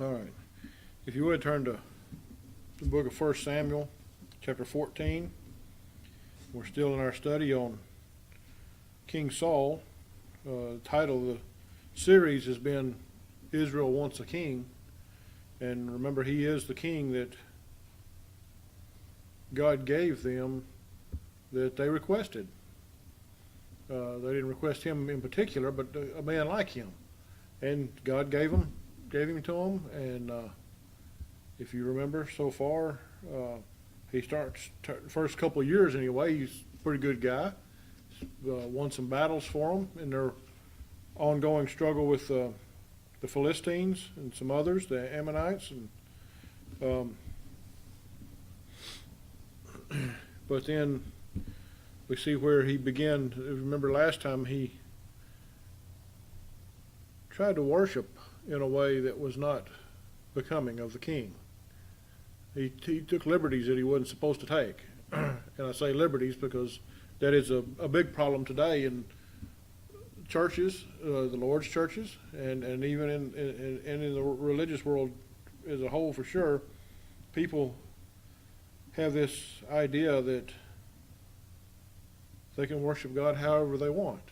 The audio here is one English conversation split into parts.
All right. If you would turn to the book of 1 Samuel, chapter 14. We're still in our study on King Saul. The title of the series has been Israel Wants a King. And remember, he is the king that God gave them that they requested. They didn't request him in particular, but a man like him. And God gave him to them. And if you remember so far, he starts, first couple of years anyway, he's a pretty good guy. Won some battles for them in their ongoing struggle with the Philistines and some others, the Ammonites. And but then we see where he began. Remember last time he tried to worship in a way that was not becoming of the king. He took liberties that he wasn't supposed to take. And I say liberties because that is a big problem today in churches, the Lord's churches, and even in the religious world as a whole for sure. People have this idea that they can worship God however they want.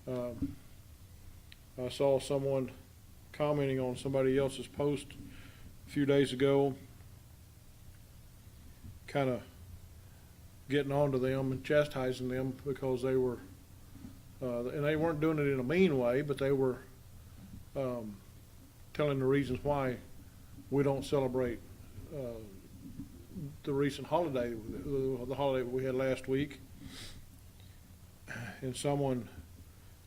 I saw someone commenting on somebody else's post a few days ago, kind of getting on to them and chastising them because they were, and they weren't doing it in a mean way, but they were telling the reasons why we don't celebrate the recent holiday, the holiday we had last week. And someone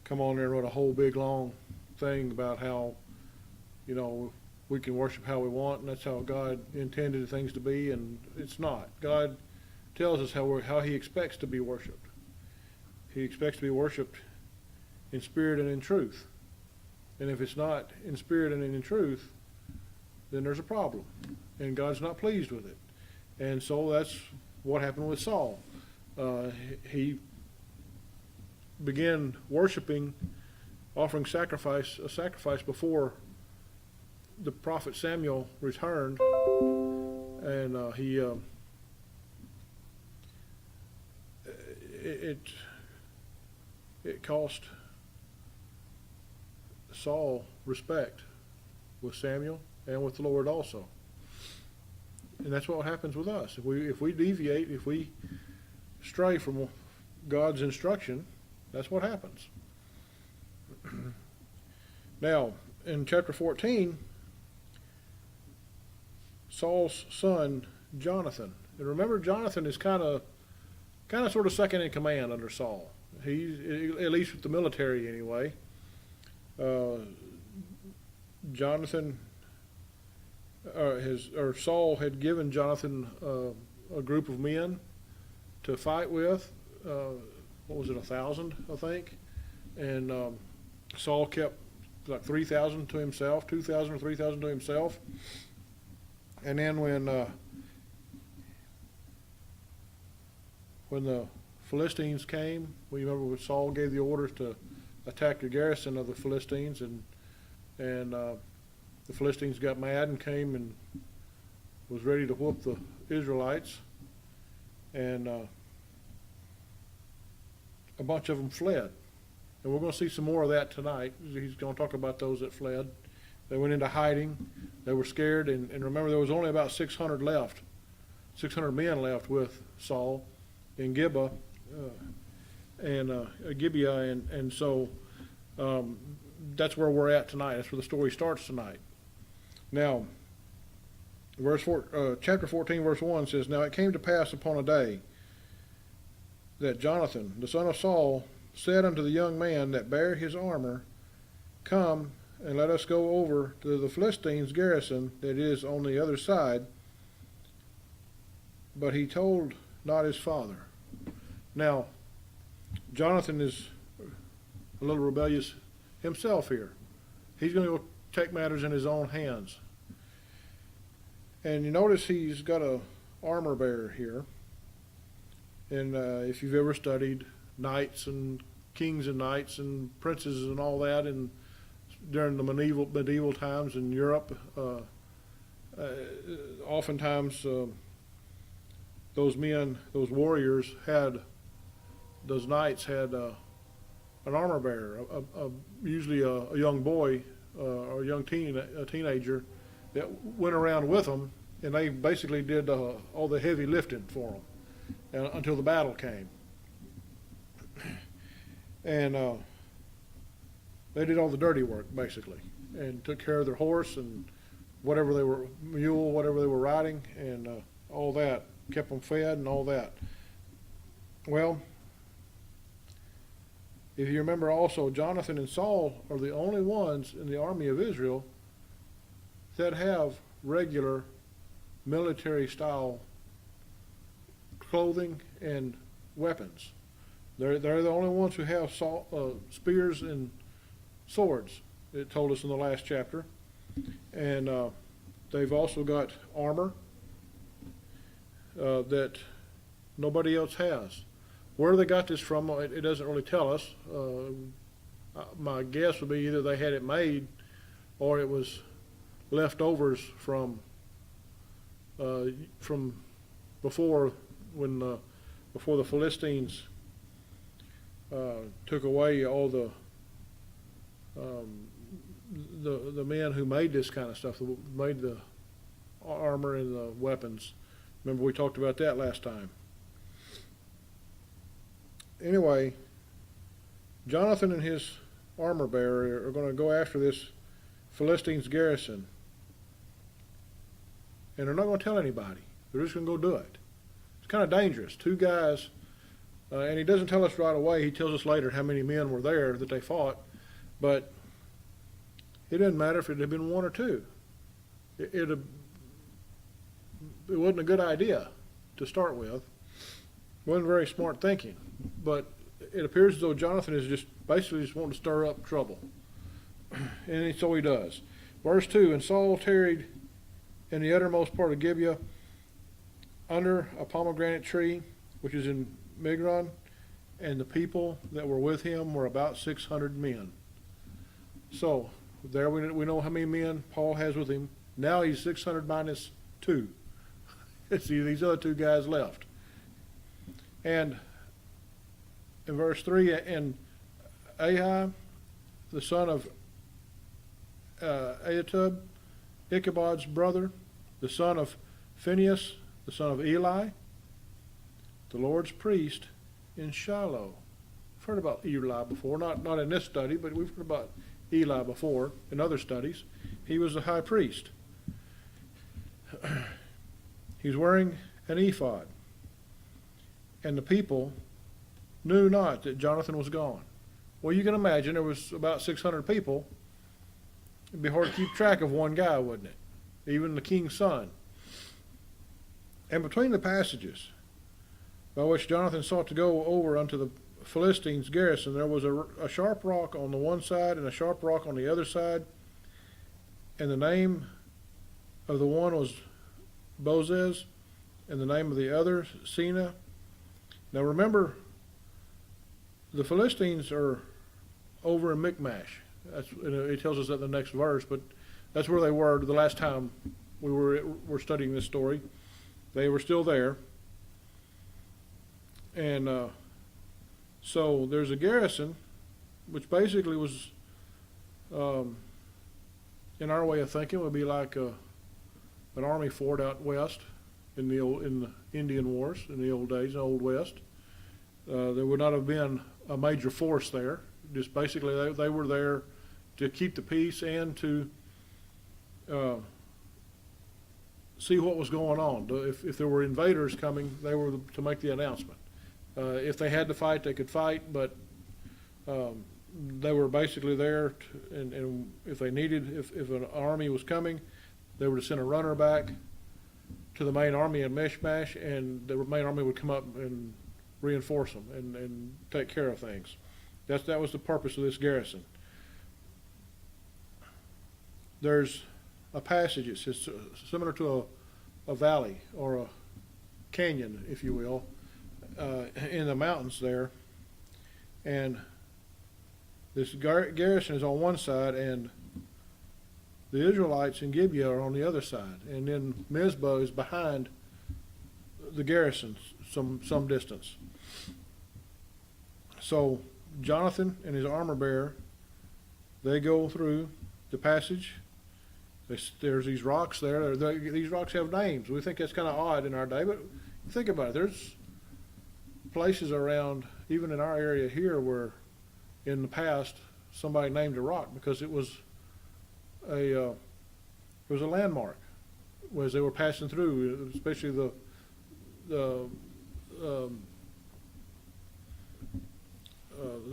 come on there and wrote a whole big long thing about how, we can worship how we want, and that's how God intended things to be, and it's not. God tells us how he expects to be worshipped. He expects to be worshipped in spirit and in truth. And if it's not in spirit and in truth, then there's a problem, and God's not pleased with it. And so that's what happened with Saul. He began worshiping, offering a sacrifice before the prophet Samuel returned, and it cost Saul respect with Samuel and with the Lord also. And that's what happens with us. If we deviate, if we stray from God's instruction, that's what happens. Now, in chapter 14, Saul's son Jonathan. And remember, Jonathan is kind of sort of second in command under Saul. He's, at least with the military anyway. Saul had given Jonathan a group of men to fight with. What was it, 1,000, I think? And Saul kept like 3,000 to himself, 2,000 or 3,000 to himself. And then when the Philistines came, we remember when Saul gave the orders to attack the garrison of the Philistines, and the Philistines got mad and came and was ready to whoop the Israelites, and a bunch of them fled. And we're going to see some more of that tonight. He's going to talk about those that fled. They went into hiding. They were scared, and remember, there was only about 600 men left with Saul in Gibeah, and so that's where we're at tonight. That's where the story starts tonight. Now, chapter 14, verse 1 says, "Now it came to pass upon a day that Jonathan, the son of Saul, said unto the young man that bare his armor, Come, and let us go over to the Philistines' garrison that is on the other side. But he told not his father." Now, Jonathan is a little rebellious himself here. He's going to go take matters in his own hands. And you notice he's got a armor bearer here. And if you've ever studied knights and kings and knights and princes and all that, and during the medieval times in Europe. Oftentimes, those warriors those knights had an armor bearer, usually a young boy or a teenager that went around with them, and they basically did all the heavy lifting for them until the battle came. And they did all the dirty work basically, and took care of their horse and whatever they were riding, and all that, kept them fed and all that. Well, if you remember also, Jonathan and Saul are the only ones in the army of Israel that have regular military style clothing and weapons. They're the only ones who have spears and swords, it told us in the last chapter. And they've also got armor that nobody else has. Where they got this from, it doesn't really tell us. My guess would be either they had it made or it was leftovers from before, before the Philistines took away all the men who made this kind of stuff, made the armor and the weapons. Remember, we talked about that last time. Anyway, Jonathan and his armor bearer are going to go after this Philistines garrison, and they're not going to tell anybody. They're just going to go do it. It's kind of dangerous. Two guys, and he doesn't tell us right away. He tells us later how many men were there that they fought, but it doesn't matter if it had been one or two. It wasn't a good idea to start with. It wasn't very smart thinking. But it appears as though Jonathan is just basically wanting to stir up trouble. And so he does. Verse 2, and Saul tarried in the uttermost part of Gibeah under a pomegranate tree, which is in Migron, and the people that were with him were about 600 men. So there we know how many men Paul has with him. Now he's 600 minus 2. See, these other two guys left. And in verse 3, and Ahai, the son of Ahitub, Ichabod's brother, the son of Phinehas, the son of Eli, the Lord's priest in Shiloh. We've heard about Eli before, not in this study, but we've heard about Eli before in other studies. He was the high priest. He's wearing an ephod. And the people knew not that Jonathan was gone. Well, you can imagine there was about 600 people. It'd be hard to keep track of one guy, wouldn't it? Even the king's son. And between the passages by which Jonathan sought to go over unto the Philistines' garrison, there was a sharp rock on the one side and a sharp rock on the other side. And the name of the one was Bozez, and the name of the other Sina. Now remember, the Philistines are over in Michmash. It tells us that in the next verse, but that's where they were the last time we were studying this story. They were still there. And so there's a garrison, which basically was, in our way of thinking, would be like an army fort out west in the Indian Wars in the old days, in the Old West. There would not have been a major force there. Just basically they were there to keep the peace and to see what was going on. If there were invaders coming, they were to make the announcement. If they had to fight, they could fight, but they were basically there, and if they needed, if an army was coming, they were to send a runner back to the main army in Michmash, and the main army would come up and reinforce them and take care of things. That was the purpose of this garrison. There's a passage, it's similar to a valley or a canyon, if you will, in the mountains there, and This garrison is on one side, and the Israelites in Gibeah are on the other side. And then Mizpah is behind the garrison some distance. So Jonathan and his armor bearer, they go through the passage. There's these rocks there. These rocks have names. We think that's kind of odd in our day, but think about it. There's places around, even in our area here, where in the past somebody named a rock because it was a landmark as they were passing through, especially the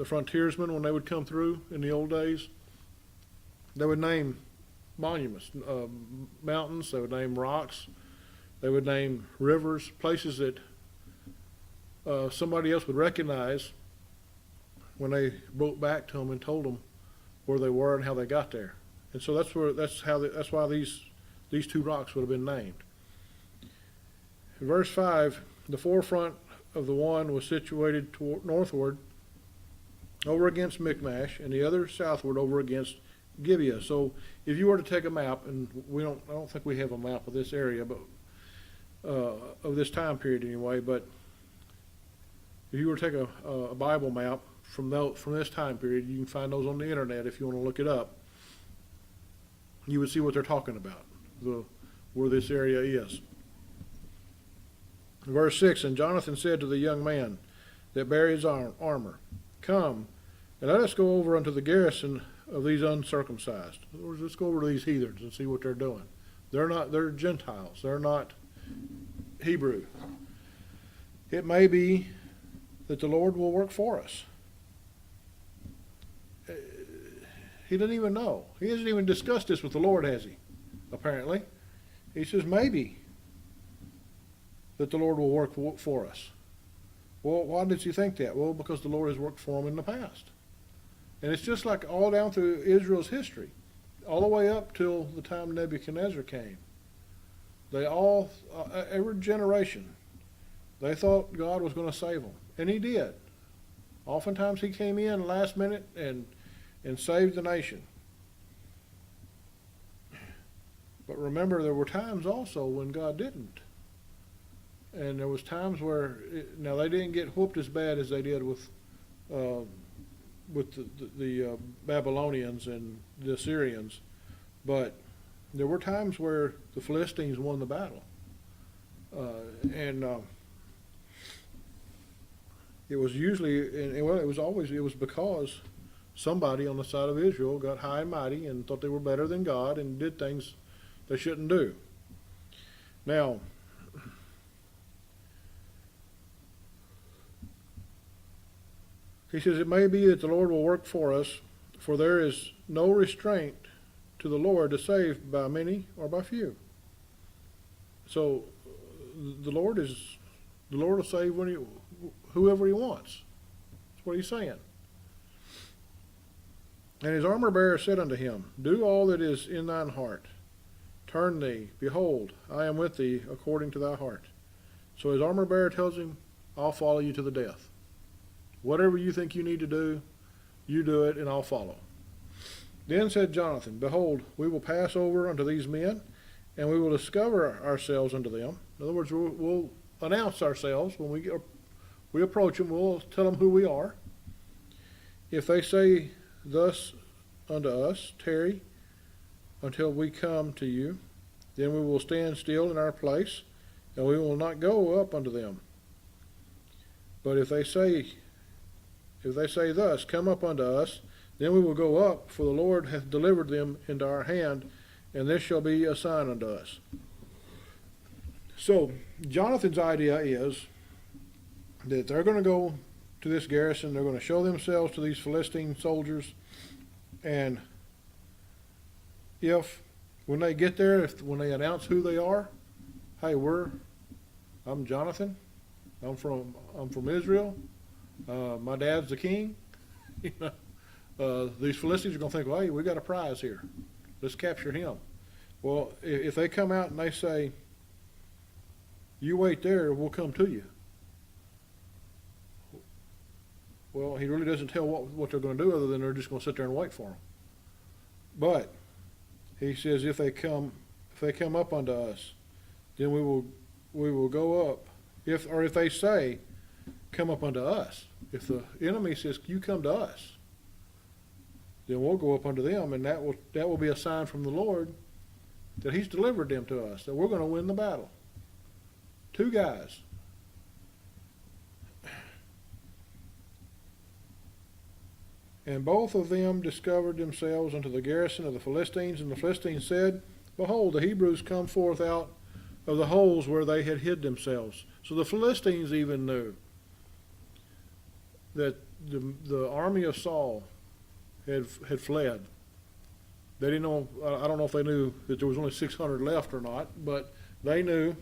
frontiersmen when they would come through in the old days. They would name monuments, mountains. They would name rocks. They would name rivers, places that somebody else would recognize when they wrote back to them and told them where they were and how they got there. And so that's why these two rocks would have been named. In verse 5, the forefront of the one was situated northward over against Michmash, and the other southward over against Gibeah. So if you were to take a map, and I don't think we have a map of this area, but of this time period anyway, but if you were to take a Bible map from this time period, you can find those on the internet if you want to look it up. You would see what they're talking about, where this area is. Verse 6, and Jonathan said to the young man that bare his armor, come, and let us go over unto the garrison of these uncircumcised. In other words, let's go over to these heathens and see what they're doing. They're Gentiles. They're not Hebrew. It may be that the Lord will work for us. He didn't even know. He hasn't even discussed this with the Lord, has he? Apparently. He says, maybe that the Lord will work for us. Well, why did you think that? Well, because the Lord has worked for them in the past. And it's just like all down through Israel's history, all the way up till the time Nebuchadnezzar came. They all, every generation, they thought God was going to save them. And he did. Oftentimes he came in last minute and saved the nation. But remember, there were times also when God didn't. And there was times where, now they didn't get whooped as bad as they did with the Babylonians and the Assyrians, but there were times where the Philistines won the battle. It was usually, it was because somebody on the side of Israel got high and mighty and thought they were better than God and did things they shouldn't do. Now, he says, it may be that the Lord will work for us, for there is no restraint to the Lord to save by many or by few. So the Lord will save whoever he wants. That's what he's saying. And his armor bearer said unto him, do all that is in thine heart. Turn thee, behold, I am with thee according to thy heart. So his armor bearer tells him, I'll follow you to the death. Whatever you think you need to do, you do it, and I'll follow. Then said Jonathan, behold, we will pass over unto these men, and we will discover ourselves unto them. In other words, we'll announce ourselves. When we approach them, we'll tell them who we are. If they say thus unto us, tarry until we come to you, then we will stand still in our place, and we will not go up unto them. But if they say thus, come up unto us, then we will go up, for the Lord hath delivered them into our hand, and this shall be a sign unto us. So Jonathan's idea is that they're going to go to this garrison, they're going to show themselves to these Philistine soldiers, and when they get there, when they announce who they are, hey, I'm Jonathan, I'm from Israel, my dad's the king. These Philistines are going to think, well, hey, we got a prize here. Let's capture him. Well, if they come out and they say, you wait there, we'll come to you. Well, he really doesn't tell what they're going to do other than they're just going to sit there and wait for him. But he says, if they come up unto us, then we will go up. If they say, come up unto us. If the enemy says, you come to us, then we'll go up unto them, and that will be a sign from the Lord that he's delivered them to us, that we're going to win the battle. 2 guys. And both of them discovered themselves unto the garrison of the Philistines, and the Philistines said, behold, the Hebrews come forth out of the holes where they had hid themselves. So the Philistines even knew that the army of Saul had fled. They didn't know, I don't know if they knew that there was only 600 left or not, but they knew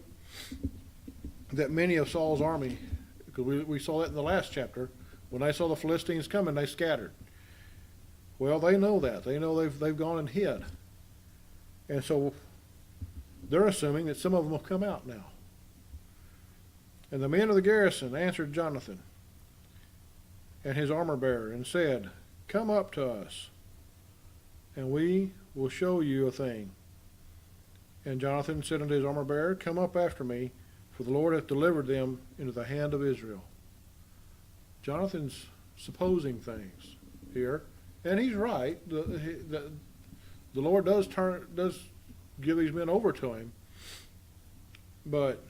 that many of Saul's army, because we saw that in the last chapter, when they saw the Philistines coming, they scattered. Well, they know that. They know they've gone and hid. And so they're assuming that some of them have come out now. And the men of the garrison answered Jonathan and his armor bearer and said, come up to us, and we will show you a thing. And Jonathan said unto his armor bearer, come up after me, for the Lord hath delivered them into the hand of Israel. Jonathan's supposing things here, and he's right. The Lord does give these men over to him, but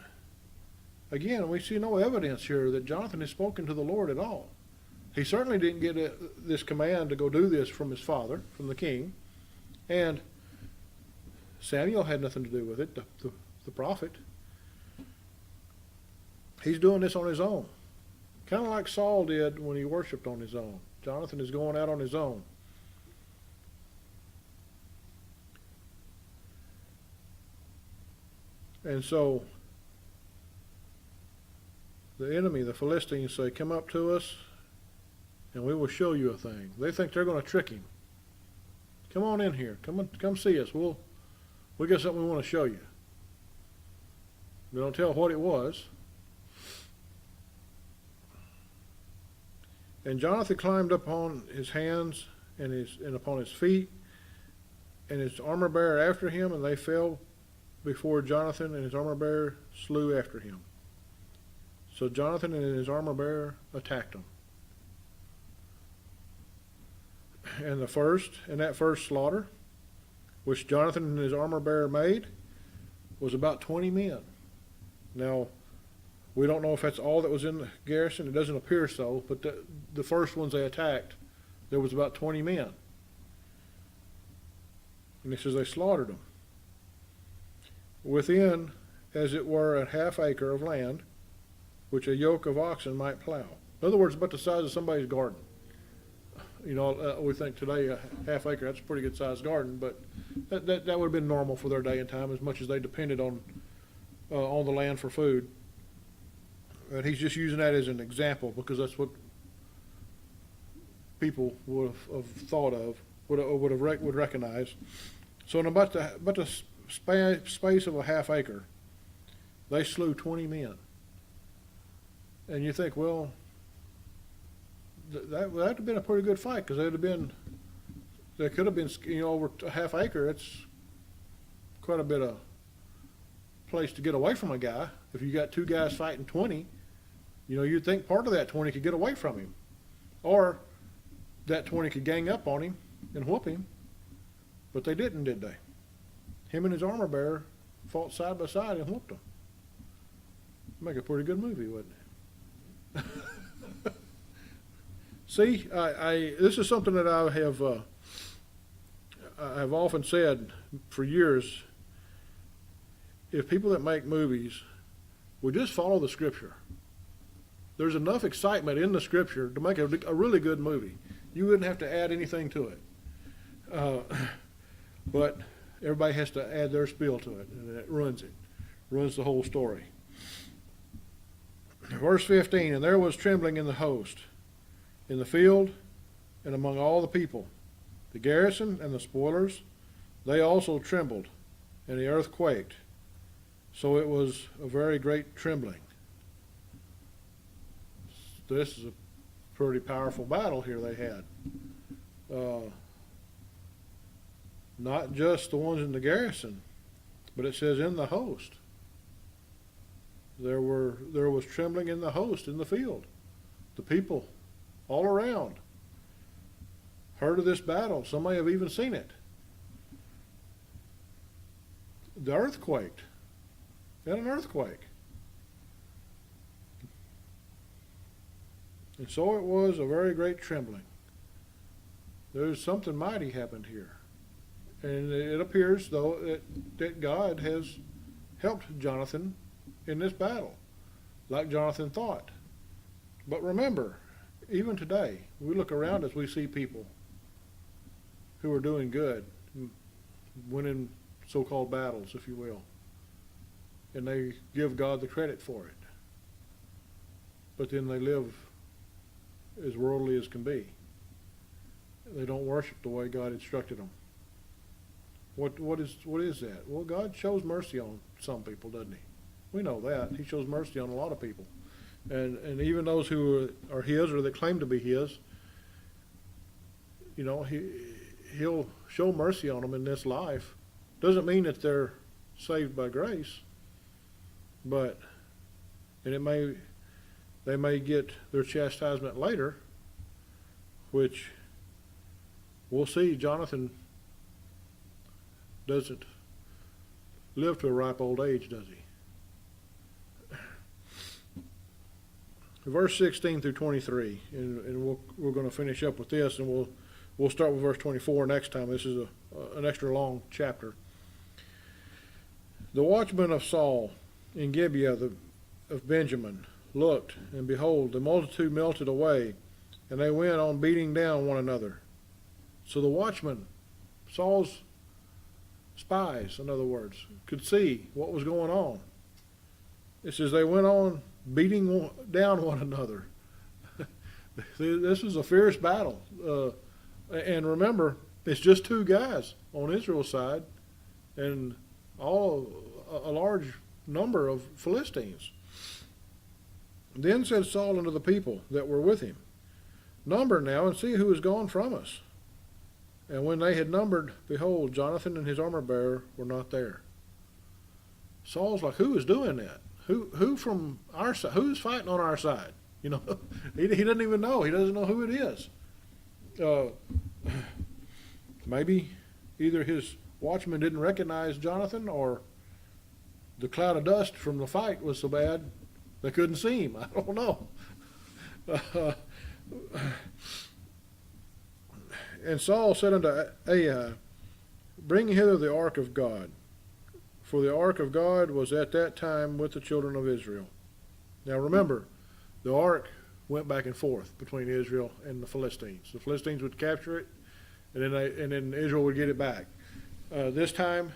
again, we see no evidence here that Jonathan has spoken to the Lord at all. He certainly didn't get this command to go do this from his father, from the king, and Samuel had nothing to do with it, the prophet. He's doing this on his own, kind of like Saul did when he worshipped on his own. Jonathan is going out on his own. And so the enemy, the Philistines, say, come up to us and we will show you a thing. They think they're going to trick him. Come on in here. Come see us. We got something we want to show you. They don't tell what it was. And Jonathan climbed upon his hands and upon his feet, and his armor bearer after him, and they fell before Jonathan, and his armor bearer slew after him. So Jonathan and his armor bearer attacked him. And that first slaughter, which Jonathan and his armor bearer made, was about 20 men. Now, we don't know if that's all that was in the garrison. It doesn't appear so, but the first ones they attacked, there was about 20 men. And he says they slaughtered them within, as it were, a half acre of land, which a yoke of oxen might plow. In other words, about the size of somebody's garden. You know, we think today a half acre, that's a pretty good sized garden, but that would have been normal for their day and time, as much as they depended on the land for food. And he's just using that as an example because that's what people would have thought of, would recognize. So in about the space of a half acre, they slew 20 men. And you think, well, that would have been a pretty good fight, because there could have been, over a half acre. It's quite a bit of place to get away from a guy. If you got 2 guys fighting 20, you'd think part of that 20 could get away from him, or that 20 could gang up on him and whoop him. But they didn't, did they? Him and his armor bearer fought side by side and whooped him. Make a pretty good movie, wouldn't it? See, this is something that I have often said for years. If people that make movies would just follow the Scripture, there's enough excitement in the Scripture to make a really good movie. You wouldn't have to add anything to it. But everybody has to add their spiel to it, and it ruins the whole story. Verse 15, and there was trembling in the host, in the field, and among all the people. The garrison and the spoilers, they also trembled, and the earth quaked. So it was a very great trembling. This is a Pretty powerful battle here they had. Not just the ones in the garrison, but it says in the host. There was trembling in the host in the field. The people all around heard of this battle. Some may have even seen it. The earth quaked. And an earthquake. And so it was a very great trembling. There's something mighty happened here. And it appears, though, that God has helped Jonathan in this battle, like Jonathan thought. But remember, even today, we look around as we see people who are doing good, winning so-called battles, if you will, and they give God the credit for it. But then they live as worldly as can be. They don't worship the way God instructed them. What is that? Well, God shows mercy on some people, doesn't he? We know that. He shows mercy on a lot of people. And even those who are his or that claim to be his, you know, he'll show mercy on them in this life. Doesn't mean that they're saved by grace, but they may get their chastisement later, which we'll see. Jonathan doesn't live to a ripe old age, does he? Verse 16 through 23, and we're going to finish up with this, and we'll start with verse 24 next time. This is an extra long chapter. The watchmen of Saul in Gibeah of Benjamin looked, and behold, the multitude melted away, and they went on beating down one another. So the watchmen, Saul's spies, in other words, could see what was going on. It says they went on beating down one another. This was a fierce battle. And remember, it's just two guys on Israel's side and a large number of Philistines. Then said Saul unto the people that were with him, Number now, and see who is gone from us. And when they had numbered, behold, Jonathan and his armor-bearer were not there. Saul's like, who is doing that? Who from our side? Who's fighting on our side? You know, he doesn't even know. He doesn't know who it is. Maybe either his watchman didn't recognize Jonathan, or the cloud of dust from the fight was so bad they couldn't see him. I don't know. And Saul said unto Ai, Bring hither the ark of God. For the ark of God was at that time with the children of Israel. Now remember, the ark went back and forth between Israel and the Philistines. The Philistines would capture it, and then Israel would get it back. This time,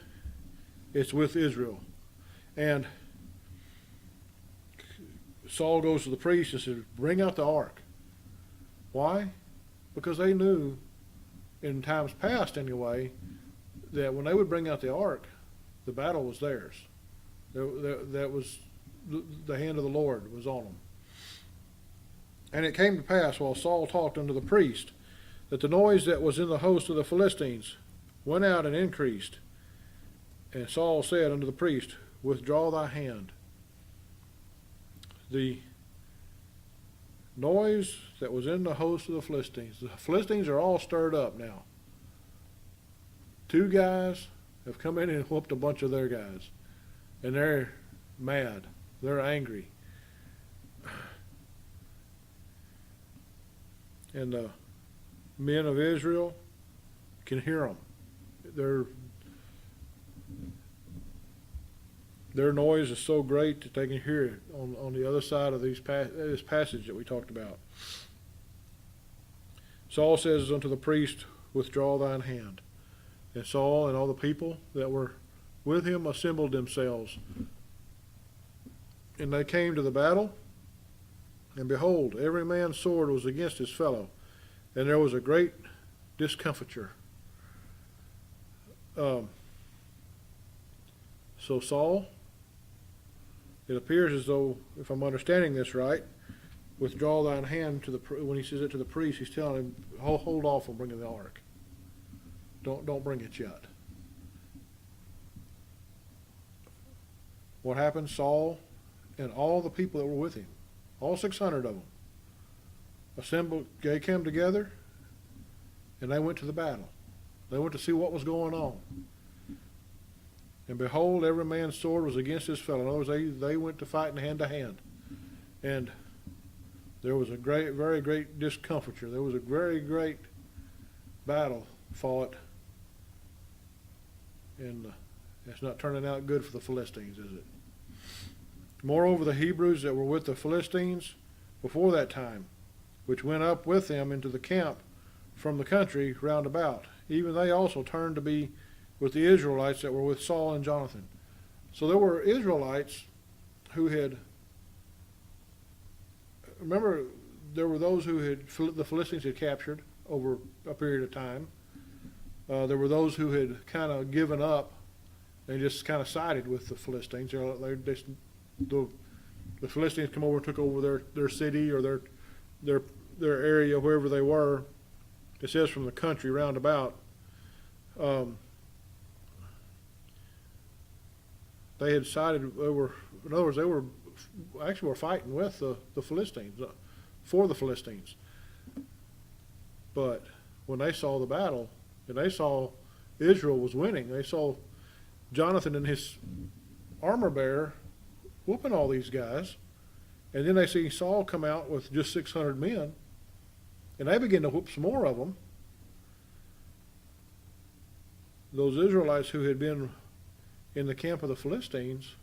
it's with Israel. And Saul goes to the priest and says, Bring out the ark. Why? Because they knew, in times past anyway, that when they would bring out the ark, the battle was theirs. That was the hand of the Lord was on them. And it came to pass, while Saul talked unto the priest, that the noise that was in the host of the Philistines went out and increased. And Saul said unto the priest, Withdraw thy hand. The noise that was in the host of the Philistines are all stirred up now. Two guys have come in and whooped a bunch of their guys, and they're mad. They're angry. And the men of Israel can hear them. Their noise is so great that they can hear it on the other side of this passage that we talked about. Saul says unto the priest, Withdraw thine hand. And Saul and all the people that were with him assembled themselves. And they came to the battle, and behold, every man's sword was against his fellow, and there was a great discomfiture. So Saul, it appears as though, if I'm understanding this right, withdraw thine hand to the, when he says it to the priest, he's telling him, hold off on bringing the ark. Don't bring it yet. What happened? Saul and all the people that were with him, all 600 of them, assembled, they came together, and they went to the battle. They went to see what was going on. And behold, every man's sword was against his fellow. In other words, they went to fighting hand to hand. And there was a very great discomfiture. There was a very great battle fought. And it's not turning out good for the Philistines, is it? Moreover, the Hebrews that were with the Philistines before that time, which went up with them into the camp from the country round about, even they also turned to be with the Israelites that were with Saul and Jonathan. So there were Israelites who had, remember, there were those who the Philistines had captured over a period of time. There were those who had kind of given up and just kind of sided with the Philistines. The Philistines come over and took over their city or their area, wherever they were. It says from the country round about. They had sided. In other words, they were fighting with the Philistines, for the Philistines. But when they saw the battle and they saw Israel was winning, they saw Jonathan and his armor bearer whooping all these guys, and then they see Saul come out with just 600 men, and they begin to whoop some more of them. Those Israelites who had been in the camp of the Philistines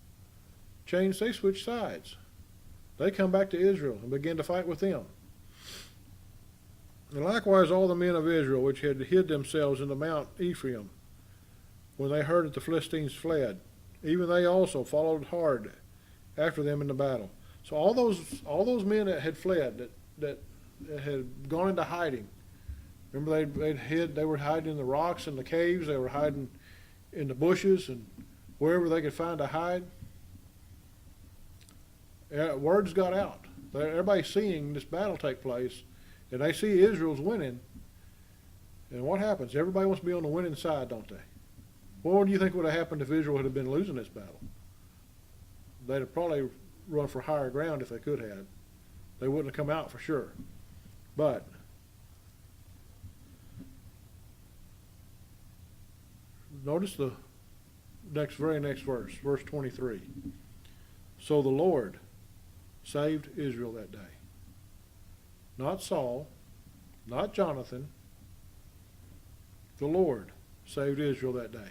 they switched sides. They come back to Israel and begin to fight with them. And likewise all the men of Israel which had hid themselves in the Mount Ephraim, when they heard that the Philistines fled, even they also followed hard after them in the battle. So all those men that had fled, that had gone into hiding, remember they were hiding in the rocks and the caves, they were hiding in the bushes and wherever they could find to hide. Words got out. Everybody's seeing this battle take place, and they see Israel's winning. And what happens? Everybody wants to be on the winning side, don't they? Well, what do you think would have happened if Israel had been losing this battle? They'd have probably run for higher ground if they could have. They wouldn't have come out for sure. But notice the very next verse, verse 23. So the Lord saved Israel that day. Not Saul, not Jonathan. The Lord saved Israel that day.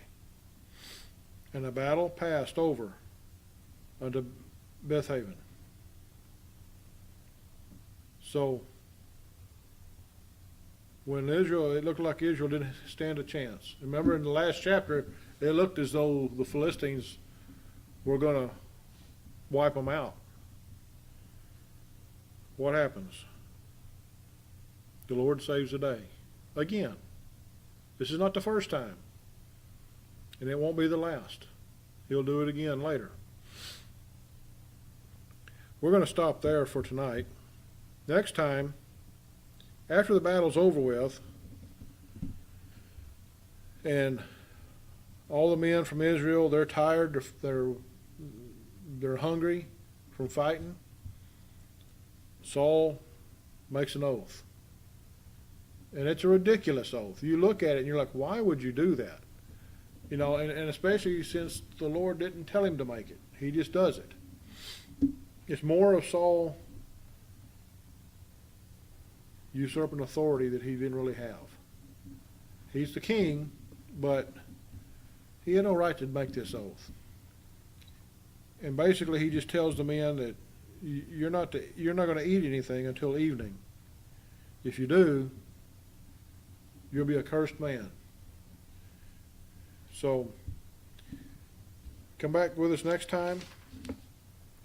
And the battle passed over unto Bethaven. So when it looked like Israel didn't stand a chance. Remember in the last chapter, it looked as though the Philistines were going to wipe them out. What happens? The Lord saves the day. Again. This is not the first time. And it won't be the last. He'll do it again later. We're going to stop there for tonight. Next time, after the battle's over with, and all the men from Israel, they're tired, they're hungry from fighting, Saul makes an oath. And it's a ridiculous oath. You look at it and you're like, why would you do that? You know, and especially since the Lord didn't tell him to make it. He just does it. It's more of Saul usurping authority that he didn't really have. He's the king, but he had no right to make this oath. And basically he just tells the men that you're not going to eat anything until evening. If you do, you'll be a cursed man. So come back with us next time.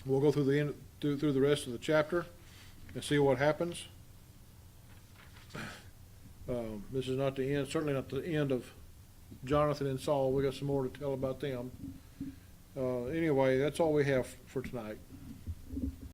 We'll go through the rest of the chapter and see what happens. This is not the end, certainly not the end of Jonathan and Saul. We got some more to tell about them. Anyway, that's all we have for tonight.